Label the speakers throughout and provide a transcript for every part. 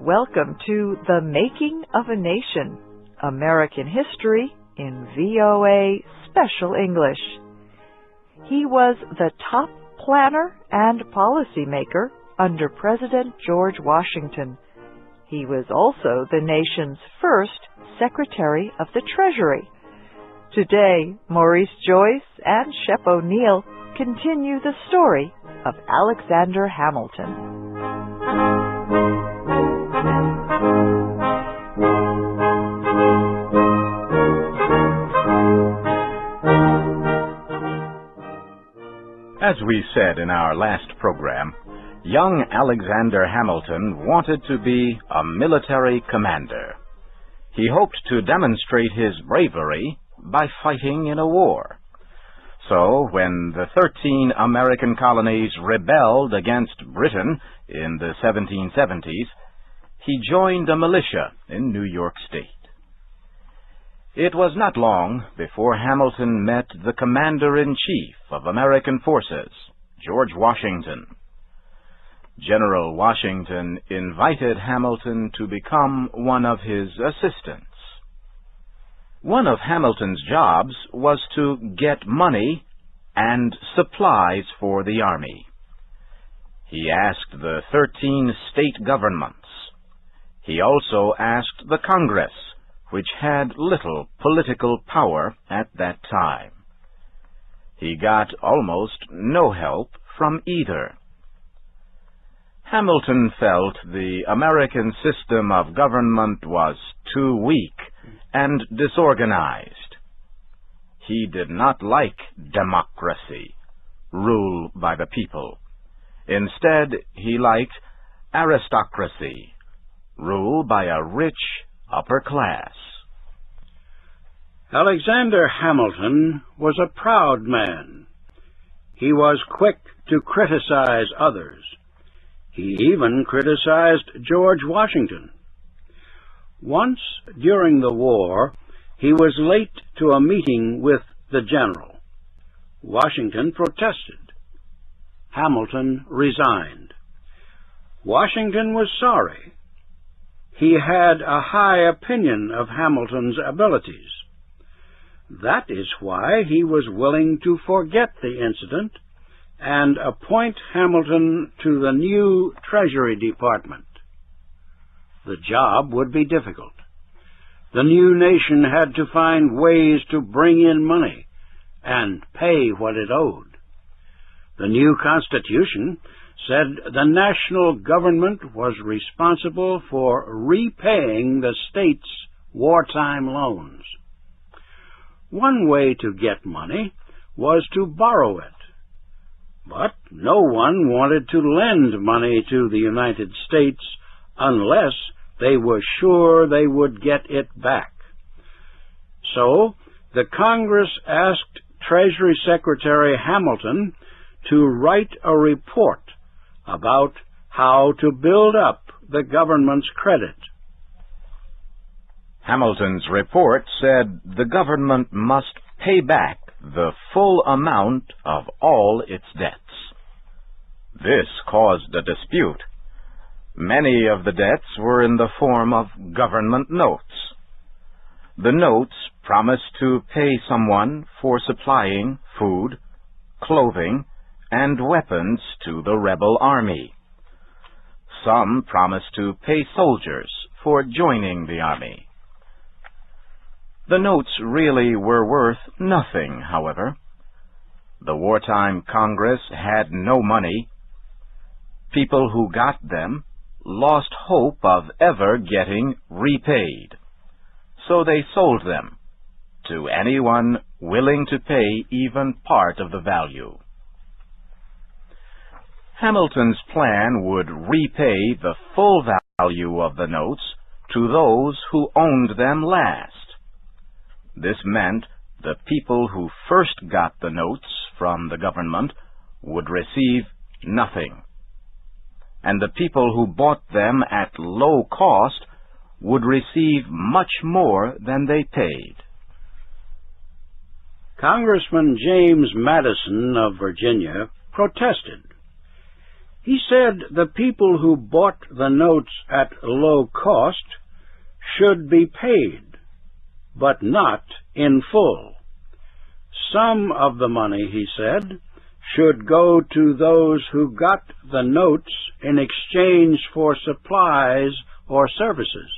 Speaker 1: Welcome to The Making of a Nation, American History in VOA Special English. He was the top planner and policymaker under President George Washington. He was also the nation's first Secretary of the Treasury. Today, Maurice Joyce and Shep O'Neill continue the story of Alexander Hamilton.
Speaker 2: As we said in our last program, young Alexander Hamilton wanted to be a military commander. He hoped to demonstrate his bravery by fighting in a war. So, when the 13 American colonies rebelled against Britain in the 1770s, he joined a militia in New York State. It was not long before Hamilton met the Commander-in-Chief of American forces, George Washington. General Washington invited Hamilton to become one of his assistants. One of Hamilton's jobs was to get money and supplies for the army. He asked the 13 state governments. He also asked the Congress, which had little political power at that time. He got almost no help from either. Hamilton felt the American system of government was too weak and disorganized. He did not like democracy, rule by the people. Instead, he liked aristocracy, rule by a rich upper class.
Speaker 3: Alexander Hamilton was a proud man. He was quick to criticize others. He even criticized George Washington. Once, during the war, he was late to a meeting with the general. Washington protested. Hamilton resigned. Washington was sorry. He had a high opinion of Hamilton's abilities. That is why he was willing to forget the incident and appoint Hamilton to the new Treasury Department. The job would be difficult. The new nation had to find ways to bring in money and pay what it owed. The new Constitution said the national government was responsible for repaying the state's wartime loans. One way to get money was to borrow it. But no one wanted to lend money to the United States unless they were sure they would get it back. So, the Congress asked Treasury Secretary Hamilton to write a report about how to build up the government's credit.
Speaker 2: Hamilton's report said the government must pay back the full amount of all its debts. This caused a dispute. Many of the debts were in the form of government notes. The notes promised to pay someone for supplying food, clothing, and weapons to the rebel army. Some promised to pay soldiers for joining the army. The notes really were worth nothing, however. The wartime Congress had no money. People who got them lost hope of ever getting repaid, so they sold them to anyone willing to pay even part of the value. Hamilton's plan would repay the full value of the notes to those who owned them last. This meant the people who first got the notes from the government would receive nothing, and the people who bought them at low cost would receive much more than they paid.
Speaker 3: Congressman James Madison of Virginia protested. He said the people who bought the notes at low cost should be paid, but not in full. Some of the money, he said, should go to those who got the notes in exchange for supplies or services.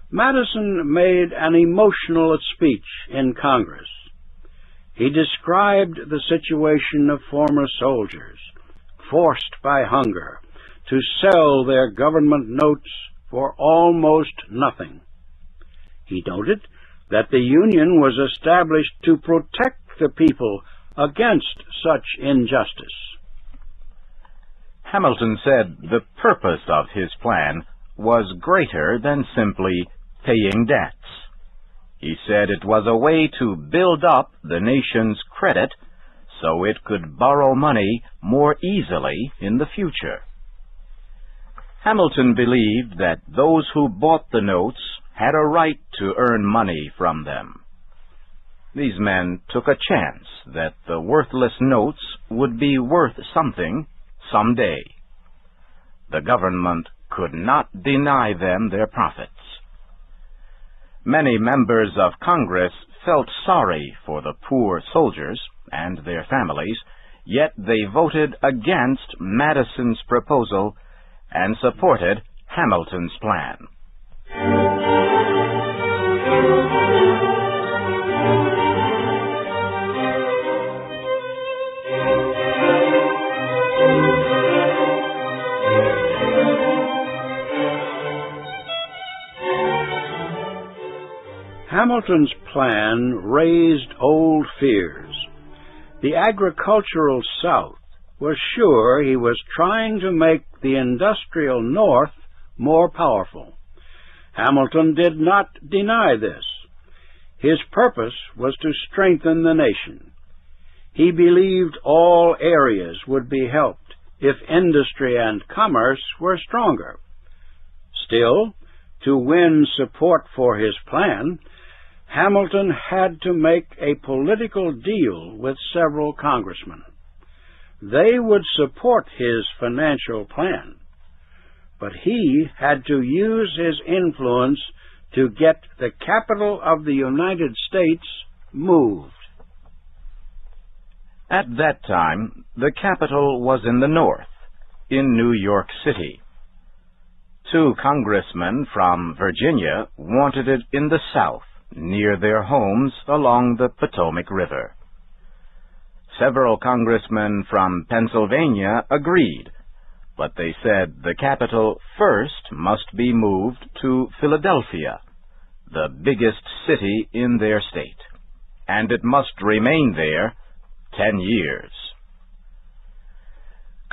Speaker 3: Madison made an emotional speech in Congress. He described the situation of former soldiers, forced by hunger to sell their government notes for almost nothing. He noted that the Union was established to protect the people against such injustice.
Speaker 2: Hamilton said the purpose of his plan was greater than simply paying debts. He said it was a way to build up the nation's credit so it could borrow money more easily in the future. Hamilton believed that those who bought the notes had a right to earn money from them. These men took a chance that the worthless notes would be worth something someday. The government could not deny them their profits. Many members of Congress felt sorry for the poor soldiers and their families, yet they voted against Madison's proposal and supported Hamilton's plan.
Speaker 3: Hamilton's plan raised old fears. The agricultural South was sure he was trying to make the industrial North more powerful. Hamilton did not deny this. His purpose was to strengthen the nation. He believed all areas would be helped if industry and commerce were stronger. Still, to win support for his plan, Hamilton had to make a political deal with several congressmen. They would support his financial plan, but he had to use his influence to get the capital of the United States moved.
Speaker 2: At that time, the capital was in the north, in New York City. 2 congressmen from Virginia wanted it in the south, near their homes along the Potomac River. Several congressmen from Pennsylvania agreed, but they said the capital first must be moved to Philadelphia, the biggest city in their state, and it must remain there 10 years.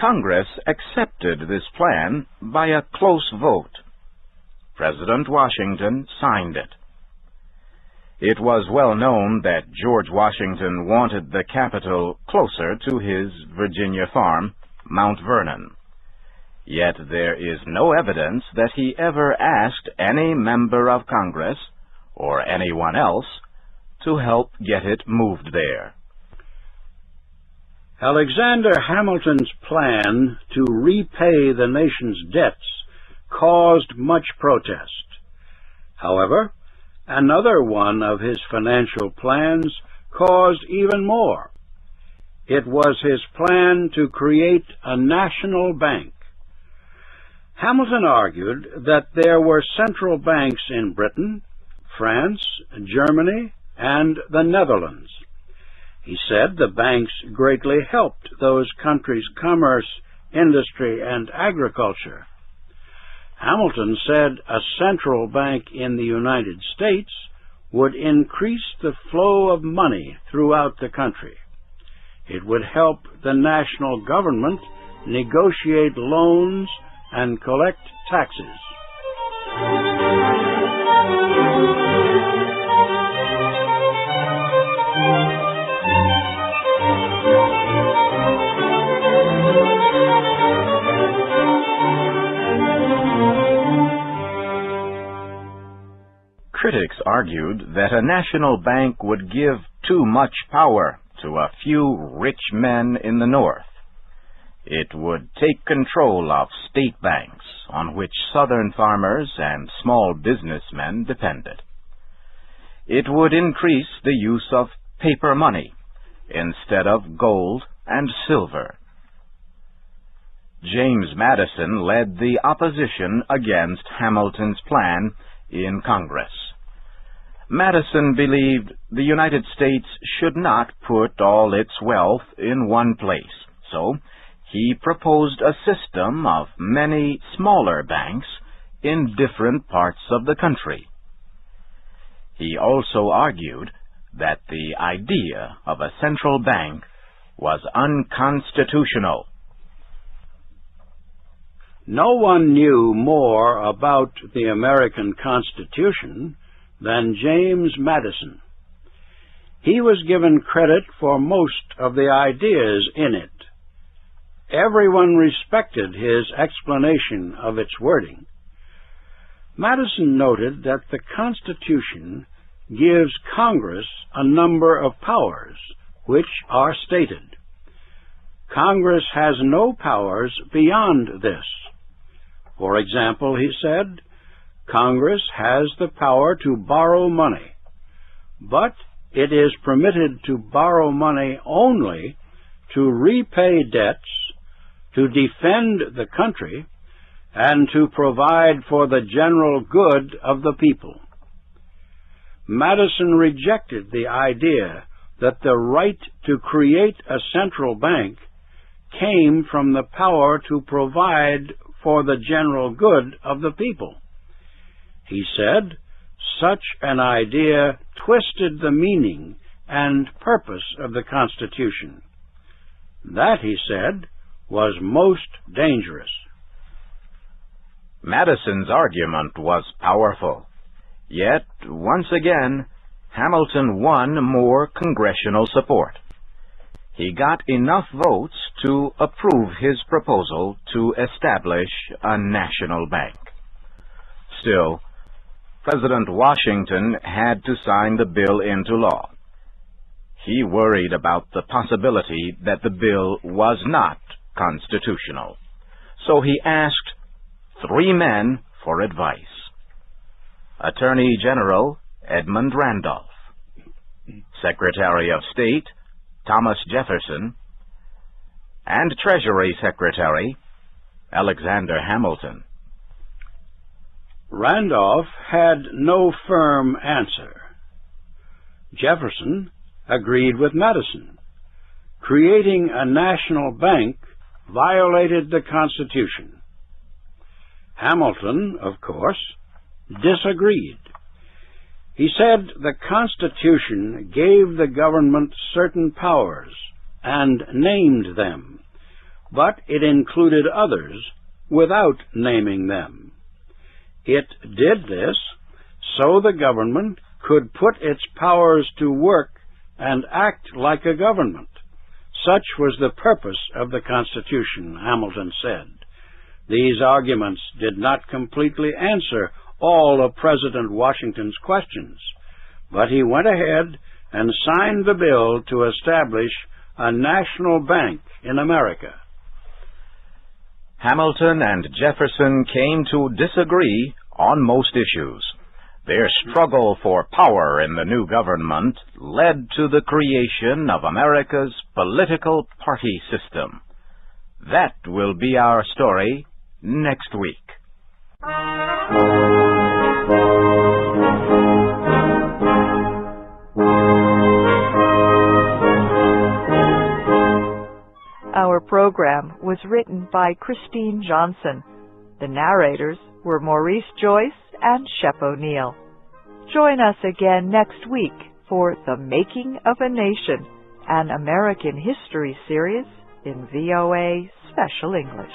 Speaker 2: Congress accepted this plan by a close vote. President Washington signed it. It was well known that George Washington wanted the capital closer to his Virginia farm, Mount Vernon. Yet there is no evidence that he ever asked any member of Congress, or anyone else, to help get it moved there.
Speaker 3: Alexander Hamilton's plan to repay the nation's debts caused much protest. However, another one of his financial plans caused even more. It was his plan to create a national bank. Hamilton argued that there were central banks in Britain, France, Germany, and the Netherlands. He said the banks greatly helped those countries' commerce, industry, and agriculture. Hamilton said a central bank in the United States would increase the flow of money throughout the country. It would help the national government negotiate loans and collect taxes.
Speaker 2: Critics argued that a national bank would give too much power to a few rich men in the North. It would take control of state banks on which Southern farmers and small businessmen depended. It would increase the use of paper money instead of gold and silver. James Madison led the opposition against Hamilton's plan in Congress. Madison believed the United States should not put all its wealth in one place, so he proposed a system of many smaller banks in different parts of the country. He also argued that the idea of a central bank was unconstitutional.
Speaker 3: No one knew more about the American Constitution than James Madison. He was given credit for most of the ideas in it. Everyone respected his explanation of its wording. Madison noted that the Constitution gives Congress a number of powers, which are stated. Congress has no powers beyond this. For example, he said, Congress has the power to borrow money, but it is permitted to borrow money only to repay debts, to defend the country, and to provide for the general good of the people. Madison rejected the idea that the right to create a central bank came from the power to provide for the general good of the people. He said, such an idea twisted the meaning and purpose of the Constitution. That, he said, was most dangerous.
Speaker 2: Madison's argument was powerful, yet, once again, Hamilton won more congressional support. He got enough votes to approve his proposal to establish a national bank. Still, President Washington had to sign the bill into law. He worried about the possibility that the bill was not constitutional, so he asked 3 men for advice: Attorney General Edmund Randolph, Secretary of State Thomas Jefferson, and Treasury Secretary Alexander Hamilton.
Speaker 3: Randolph had no firm answer. Jefferson agreed with Madison. Creating a national bank violated the Constitution. Hamilton, of course, disagreed. He said the Constitution gave the government certain powers and named them, but it included others without naming them. It did this so the government could put its powers to work and act like a government. Such was the purpose of the Constitution, Hamilton said. These arguments did not completely answer all of President Washington's questions, but he went ahead and signed the bill to establish a national bank in America.
Speaker 2: Hamilton and Jefferson came to disagree on most issues. Their struggle for power in the new government led to the creation of America's political party system. That will be our story next week.
Speaker 1: Our program was written by Christine Johnson. The narrators were Maurice Joyce and Shep O'Neill. Join us again next week for The Making of a Nation, an American history series in VOA Special English.